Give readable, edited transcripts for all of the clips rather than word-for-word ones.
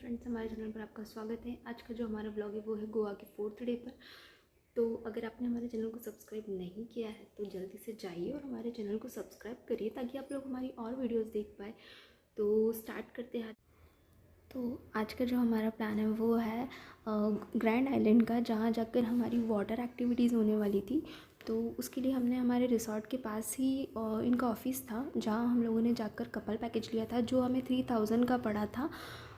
Friends, हमारे channel पर आपका स्वागत है। आज का जो हमारा ब्लॉग है वो है गोवा के 4th डे पर। तो अगर आपने हमारे चैनल को सब्सक्राइब नहीं किया है तो जल्दी से जाइए और हमारे चैनल को सब्सक्राइब करिए ताकि आप लोग हमारी और वीडियोस देख पाए। तो स्टार्ट करते हैं। तो आज का जो हमारा प्लान है वो है ग्रैंड आइलैंड का, जहाँ जाकर हमारी वाटर एक्टिविटीज़ होने वाली थी। तो उसके लिए हमने हमारे रिसोर्ट के पास ही इनका ऑफिस था, जहाँ हम लोगों ने जाकर कपल पैकेज लिया था जो हमें 3000 का पड़ा था।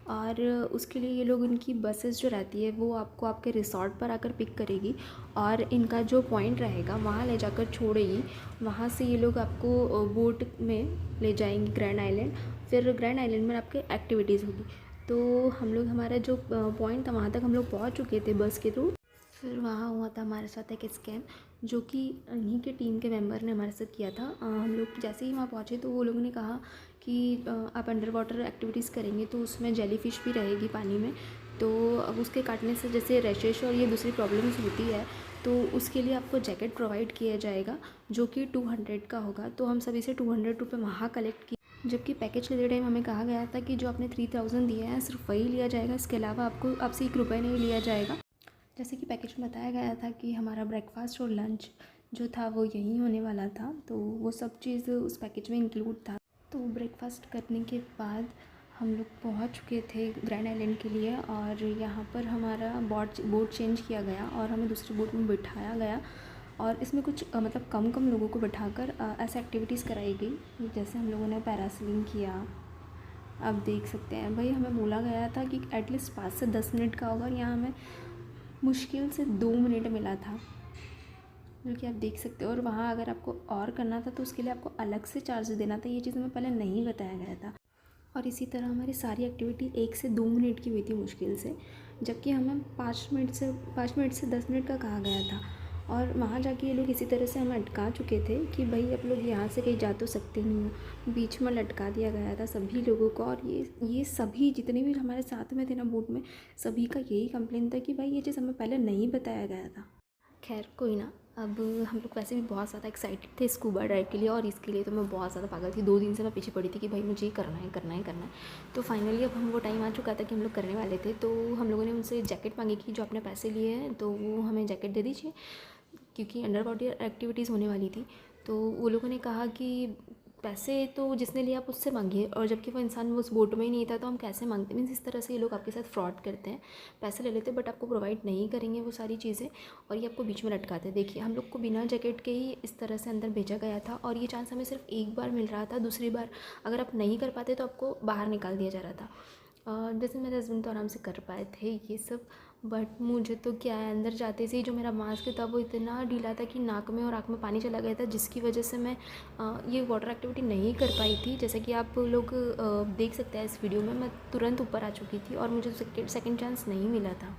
और उसके लिए ये लोग, इनकी बसेस जो रहती है वो आपको आपके रिसोर्ट पर आकर पिक करेगी और इनका जो पॉइंट रहेगा वहाँ ले जाकर छोड़ेगी। वहाँ से ये लोग आपको बोट में ले जाएंगे ग्रैंड आइलैंड। फिर ग्रैंड आइलैंड में आपके एक्टिविटीज़ होगी। तो हम लोग, हमारा जो पॉइंट था वहाँ तक हम लोग पहुँच चुके थे बस के थ्रू। फिर वहाँ हुआ था हमारे साथ एक स्कैम, जो कि इन्हीं के टीम के मेंबर ने हमारे साथ किया था। हम लोग जैसे ही वहाँ पहुँचे तो वो लोगों ने कहा कि आप अंडर वाटर एक्टिविटीज़ करेंगे तो उसमें जेलीफिश भी रहेगी पानी में। तो अब उसके काटने से जैसे रैशेस और ये दूसरी प्रॉब्लम्स होती है, तो उसके लिए आपको जैकेट प्रोवाइड किया जाएगा जो कि 200 का होगा। तो हम सभी से 200 रुपये वहाँ कलेक्ट किए, जबकि पैकेज लेते टाइम हमें कहा गया था कि जो आपने 3000 दिए हैं सिर्फ वही लिया जाएगा, इसके अलावा आपसे 1 रुपये नहीं लिया जाएगा। जैसे कि पैकेज में बताया गया था कि हमारा ब्रेकफास्ट और लंच जो था वो यहीं होने वाला था, तो वो सब चीज़ उस पैकेज में इंक्लूड था। तो ब्रेकफास्ट करने के बाद हम लोग पहुंच चुके थे ग्रैंड आइलैंड के लिए, और यहाँ पर हमारा बोट चेंज किया गया और हमें दूसरी बोट में बिठाया गया। और इसमें कुछ मतलब कम लोगों को बिठाकर ऐसे एक्टिविटीज़ कराई गई, जैसे हम लोगों ने पैरासीलिंग किया। आप देख सकते हैं भाई, हमें बोला गया था कि एटलीस्ट 5 से 10 मिनट का होगा, और यहाँ हमें मुश्किल से 2 मिनट मिला था, जो कि आप देख सकते हो। और वहाँ अगर आपको और करना था तो उसके लिए आपको अलग से चार्ज देना था, ये चीज़ हमें पहले नहीं बताया गया था। और इसी तरह हमारी सारी एक्टिविटी 1 से 2 मिनट की हुई थी मुश्किल से, जबकि हमें 5 मिनट से 10 मिनट का कहा गया था। और वहाँ जाके ये लोग इसी तरह से हमें अटका चुके थे कि भाई आप लोग यहाँ से कहीं जा तो सकते नहीं हो। बीच में लटका दिया गया था सभी लोगों को, और ये सभी जितने भी हमारे साथ में थे ना बोट में, सभी का यही कंप्लेन था कि भाई ये चीज़ हमें पहले नहीं बताया गया था। खैर कोई ना, अब हम लोग वैसे भी बहुत ज़्यादा एक्साइटेड थे स्कूबा डाइव के लिए, और इसके लिए तो मैं बहुत ज़्यादा पागल थी। 2 दिन से मैं पीछे पड़ी थी कि भाई मुझे ये करना है करना है करना है। तो फाइनली अब वो टाइम आ चुका था कि हम लोग करने वाले थे। तो हम लोगों ने उनसे जैकेट मांगी कि जो आपने पैसे लिए हैं तो वो हमें जैकेट दे दीजिए, क्योंकि अंडर वाटर एक्टिविटीज़ होने वाली थी। तो वो लोगों ने कहा कि पैसे तो जिसने लिया आप उससे मांगिए, और जबकि वो इंसान वो उस बोट में ही नहीं था तो हम कैसे मांगते। मीन्स इस तरह से ये लोग आपके साथ फ्रॉड करते हैं, पैसे ले लेते बट आपको प्रोवाइड नहीं करेंगे वो सारी चीज़ें, और ये आपको बीच में लटकाते हैं। देखिए, हम लोग को बिना जैकेट के ही इस तरह से अंदर भेजा गया था, और ये चांस हमें सिर्फ एक बार मिल रहा था। दूसरी बार अगर आप नहीं कर पाते तो आपको बाहर निकाल दिया जा रहा था। जैसे मेरे हस्बैंड तो आराम से कर पाए थे ये सब, बट मुझे तो क्या है, अंदर जाते से ही जो मेरा मास्क था वो इतना ढीला था कि नाक में और आँख में पानी चला गया था, जिसकी वजह से मैं ये वाटर एक्टिविटी नहीं कर पाई थी। जैसे कि आप लोग देख सकते हैं इस वीडियो में, मैं तुरंत ऊपर आ चुकी थी और मुझे सेकंड चांस नहीं मिला था।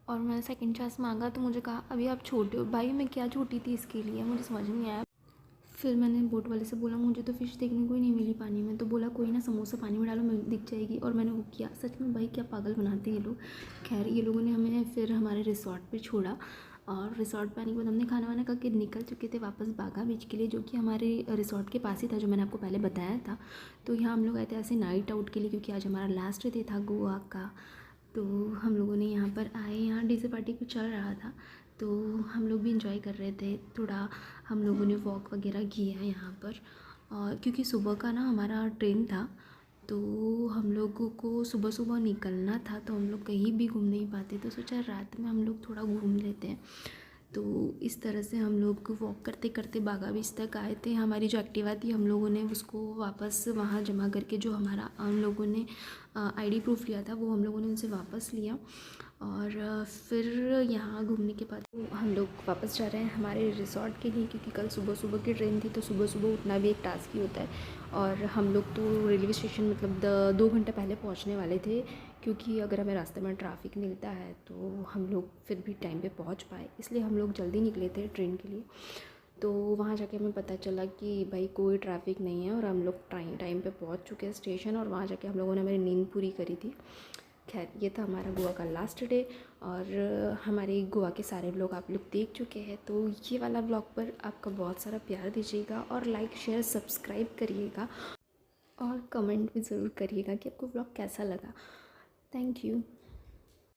और मैंने सेकंड चांस मांगा तो मुझे कहा अभी आप छोटे हो। भाई मैं क्या छोटी थी इसके लिए, मुझे समझ नहीं आया। फिर मैंने बोट वाले से बोला मुझे तो फ़िश देखने को ही नहीं मिली पानी में, तो बोला कोई ना, समोसा पानी में डालो मैं दिख जाएगी। और मैंने वो किया। सच में भाई क्या पागल बनाते हैं ये लोग। खैर ये लोगों ने हमें फिर हमारे रिसोर्ट पे छोड़ा, और रिसोर्ट पे आने के बाद हमने खाना वाना खा के निकल चुके थे वापस बागा बीच के लिए, जो कि हमारे रिसोर्ट के पास ही था, जो मैंने आपको पहले बताया था। तो यहाँ हम लोग आए थे ऐसे नाइट आउट के लिए, क्योंकि आज हमारा लास्ट डे था गोवा का। तो हम लोगों ने यहाँ पर आए, यहाँ डीजे पार्टी कुछ चल रहा था तो हम लोग भी इंजॉय कर रहे थे। थोड़ा हम लोगों ने वॉक वगैरह किया यहाँ पर, और क्योंकि सुबह का ना हमारा ट्रेन था, तो हम लोगों को सुबह सुबह निकलना था, तो हम लोग कहीं भी घूम नहीं पाते, तो सोचा रात में हम लोग थोड़ा घूम लेते हैं। तो इस तरह से हम लोग वॉक करते करते बागा बीच तक आए थे। हमारी जो एक्टिवा थी हम लोगों ने उसको वापस वहाँ जमा करके, जो हमारा हम लोगों ने आईडी प्रूफ लिया था वो हम लोगों ने उनसे वापस लिया। और फिर यहाँ घूमने के बाद हम लोग वापस जा रहे हैं हमारे रिसोर्ट के लिए, क्योंकि कल सुबह सुबह की ट्रेन थी, तो सुबह सुबह उठना भी एक टास्क ही होता है। और हम लोग तो रेलवे स्टेशन मतलब 2 घंटे पहले पहुँचने वाले थे, क्योंकि अगर हमें रास्ते में ट्रैफिक मिलता है तो हम लोग फिर भी टाइम पे पहुँच पाए, इसलिए हम लोग जल्दी निकले थे ट्रेन के लिए। तो वहाँ जाके हमें पता चला कि भाई कोई ट्रैफिक नहीं है, और हम लोग टाइम पे पहुँच चुके हैं स्टेशन, और वहाँ जाके हम लोगों ने मेरी नींद पूरी करी थी। खैर ये था हमारा गोवा का लास्ट डे, और हमारे गोवा के सारे ब्लॉग आप लोग देख चुके हैं। तो ये वाला ब्लॉग पर आपका बहुत सारा प्यार दीजिएगा, और लाइक शेयर सब्सक्राइब करिएगा, और कमेंट भी ज़रूर करिएगा कि आपको ब्लॉग कैसा लगा। Thank you.